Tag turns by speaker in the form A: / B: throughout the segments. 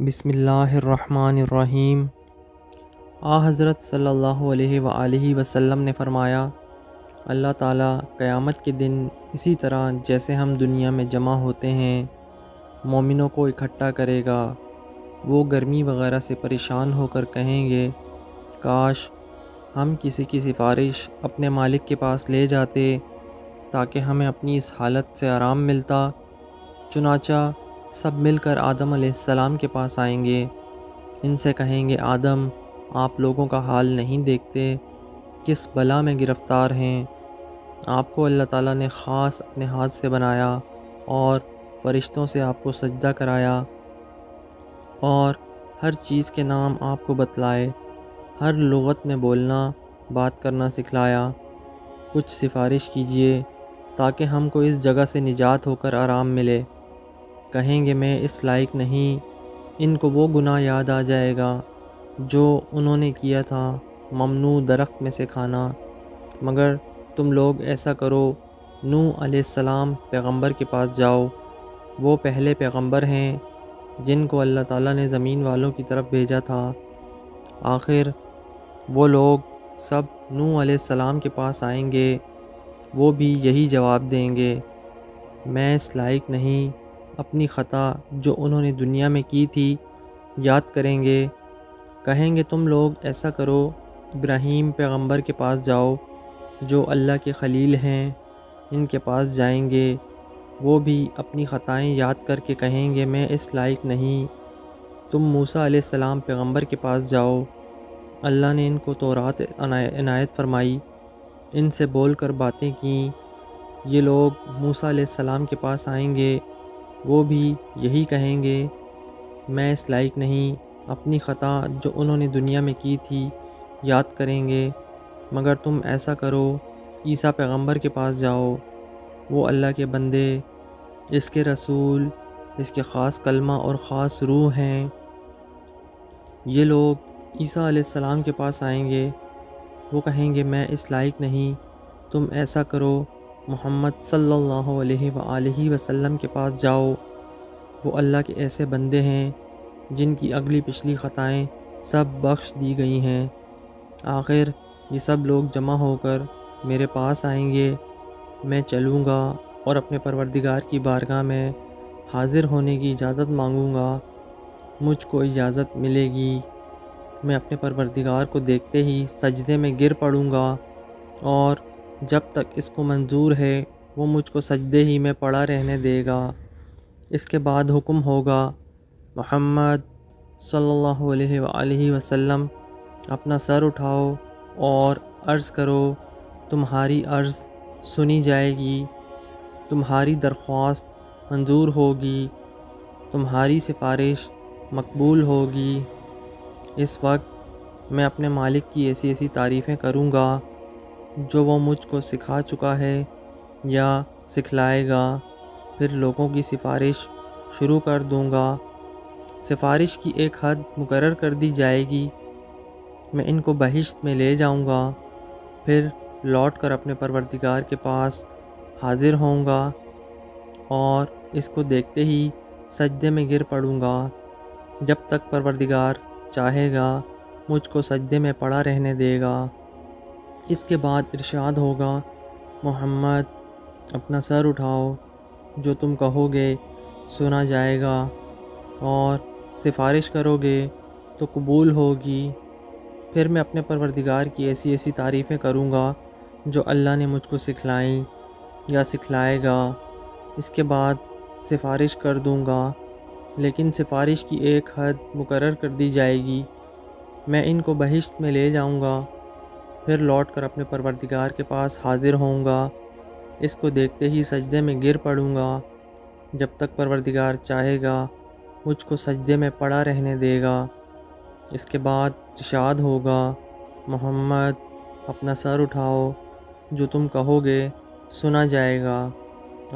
A: بسم اللہ الرحمن الرحیم۔ حضرت صلی اللہ علیہ وآلہ وسلم نے فرمایا، اللہ تعالیٰ قیامت کے دن اسی طرح جیسے ہم دنیا میں جمع ہوتے ہیں مومنوں کو اکٹھا کرے گا۔ وہ گرمی وغیرہ سے پریشان ہو کر کہیں گے، کاش ہم کسی کی سفارش اپنے مالک کے پاس لے جاتے تاکہ ہمیں اپنی اس حالت سے آرام ملتا۔ چنانچہ سب مل کر آدم علیہ السلام کے پاس آئیں گے، ان سے کہیں گے، آدم آپ لوگوں کا حال نہیں دیکھتے، کس بلا میں گرفتار ہیں۔ آپ کو اللہ تعالیٰ نے خاص اپنے ہاتھ سے بنایا اور فرشتوں سے آپ کو سجدہ کرایا اور ہر چیز کے نام آپ کو بتلائے، ہر لغت میں بولنا بات کرنا سکھلایا۔ کچھ سفارش کیجئے تاکہ ہم کو اس جگہ سے نجات ہو کر آرام ملے۔ کہیں گے میں اس لائق نہیں۔ ان کو وہ گناہ یاد آ جائے گا جو انہوں نے کیا تھا، ممنوع درخت میں سے کھانا۔ مگر تم لوگ ایسا کرو، نوح علیہ السلام پیغمبر کے پاس جاؤ، وہ پہلے پیغمبر ہیں جن کو اللہ تعالیٰ نے زمین والوں کی طرف بھیجا تھا۔ آخر وہ لوگ سب نوح علیہ السلام کے پاس آئیں گے، وہ بھی یہی جواب دیں گے، میں اس لائق نہیں۔ اپنی خطا جو انہوں نے دنیا میں کی تھی یاد کریں گے۔ کہیں گے تم لوگ ایسا کرو، ابراہیم پیغمبر کے پاس جاؤ جو اللہ کے خلیل ہیں، ان کے پاس جائیں گے، وہ بھی اپنی خطائیں یاد کر کے کہیں گے میں اس لائق نہیں۔ تم موسیٰ علیہ السلام پیغمبر کے پاس جاؤ، اللہ نے ان کو تورات عنایت فرمائی، ان سے بول کر باتیں کیں۔ یہ لوگ موسیٰ علیہ السلام کے پاس آئیں گے، وہ بھی یہی کہیں گے، میں اس لائق نہیں۔ اپنی خطا جو انہوں نے دنیا میں کی تھی یاد کریں گے۔ مگر تم ایسا کرو، عیسیٰ پیغمبر کے پاس جاؤ، وہ اللہ کے بندے، اس کے رسول، اس کے خاص کلمہ اور خاص روح ہیں۔ یہ لوگ عیسیٰ علیہ السلام کے پاس آئیں گے، وہ کہیں گے میں اس لائق نہیں۔ تم ایسا کرو، محمد صلی اللہ علیہ وآلہ وسلم کے پاس جاؤ، وہ اللہ کے ایسے بندے ہیں جن کی اگلی پچھلی خطائیں سب بخش دی گئی ہیں۔ آخر یہ سب لوگ جمع ہو کر میرے پاس آئیں گے، میں چلوں گا اور اپنے پروردگار کی بارگاہ میں حاضر ہونے کی اجازت مانگوں گا۔ مجھ کو اجازت ملے گی، میں اپنے پروردگار کو دیکھتے ہی سجدے میں گر پڑوں گا، اور جب تک اس کو منظور ہے وہ مجھ کو سجدے ہی میں پڑا رہنے دے گا۔ اس کے بعد حکم ہوگا، محمد صلی اللہ علیہ وآلہ وسلم اپنا سر اٹھاؤ اور عرض کرو، تمہاری عرض سنی جائے گی، تمہاری درخواست منظور ہوگی، تمہاری سفارش مقبول ہوگی۔ اس وقت میں اپنے مالک کی ایسی ایسی تعریفیں کروں گا جو وہ مجھ کو سکھا چکا ہے یا سکھلائے گا، پھر لوگوں کی سفارش شروع کر دوں گا۔ سفارش کی ایک حد مقرر کر دی جائے گی، میں ان کو بہشت میں لے جاؤں گا، پھر لوٹ کر اپنے پروردگار کے پاس حاضر ہوں گا اور اس کو دیکھتے ہی سجدے میں گر پڑوں گا، جب تک پروردگار چاہے گا مجھ کو سجدے میں پڑا رہنے دے گا۔ اس کے بعد ارشاد ہوگا، محمد اپنا سر اٹھاؤ، جو تم کہو گے سنا جائے گا، اور سفارش کرو گے تو قبول ہوگی۔ پھر میں اپنے پروردگار کی ایسی ایسی تعریفیں کروں گا جو اللہ نے مجھ کو سکھلائیں یا سکھلائے گا۔ اس کے بعد سفارش کر دوں گا، لیکن سفارش کی ایک حد مقرر کر دی جائے گی، میں ان کو بہشت میں لے جاؤں گا، پھر لوٹ کر اپنے پروردگار کے پاس حاضر ہوں گا، اس کو دیکھتے ہی سجدے میں گر پڑوں گا، جب تک پروردگار چاہے گا مجھ کو سجدے میں پڑا رہنے دے گا۔ اس کے بعد ارشاد ہوگا، محمد اپنا سر اٹھاؤ، جو تم کہو گے سنا جائے گا،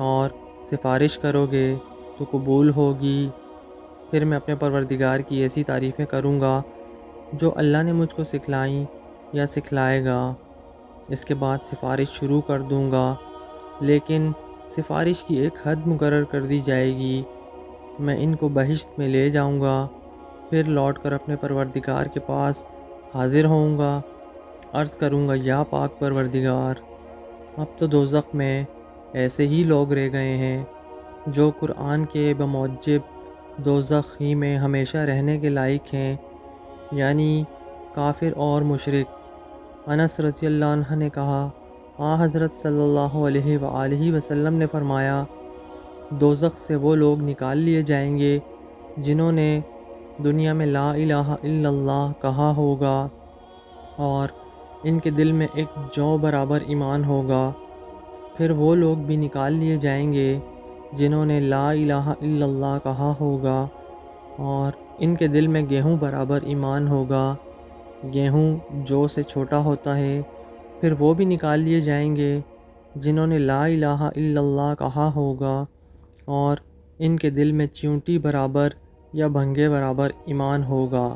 A: اور سفارش کرو گے تو قبول ہوگی۔ پھر میں اپنے پروردگار کی ایسی تعریفیں کروں گا جو اللہ نے مجھ کو سکھلائیں یا سکھلائے گا۔ اس کے بعد سفارش شروع کر دوں گا، لیکن سفارش کی ایک حد مقرر کر دی جائے گی، میں ان کو بہشت میں لے جاؤں گا، پھر لوٹ کر اپنے پروردگار کے پاس حاضر ہوں گا، عرض کروں گا یا پاک پروردگار، اب تو دوزخ میں ایسے ہی لوگ رہ گئے ہیں جو قرآن کے بموجب دوزخ ہی میں ہمیشہ رہنے کے لائق ہیں، یعنی کافر اور مشرک۔ انس رضی اللہ عنہ نے کہا، حضرت صلی اللہ علیہ وآلہ وسلم نے فرمایا، دوزخ سے وہ لوگ نکال لیے جائیں گے جنہوں نے دنیا میں لا الہ الا اللہ کہا ہوگا اور ان کے دل میں ایک جو برابر ایمان ہوگا۔ پھر وہ لوگ بھی نکال لیے جائیں گے جنہوں نے لا الہ الا اللہ کہا ہوگا اور ان کے دل میں گیہوں برابر ایمان ہوگا۔ گیہوں جو سے چھوٹا ہوتا ہے۔ پھر وہ بھی نکال لیے جائیں گے جنہوں نے لا الہ الا اللہ کہا ہوگا اور ان کے دل میں چیونٹی برابر یا بھنگے برابر ایمان ہوگا۔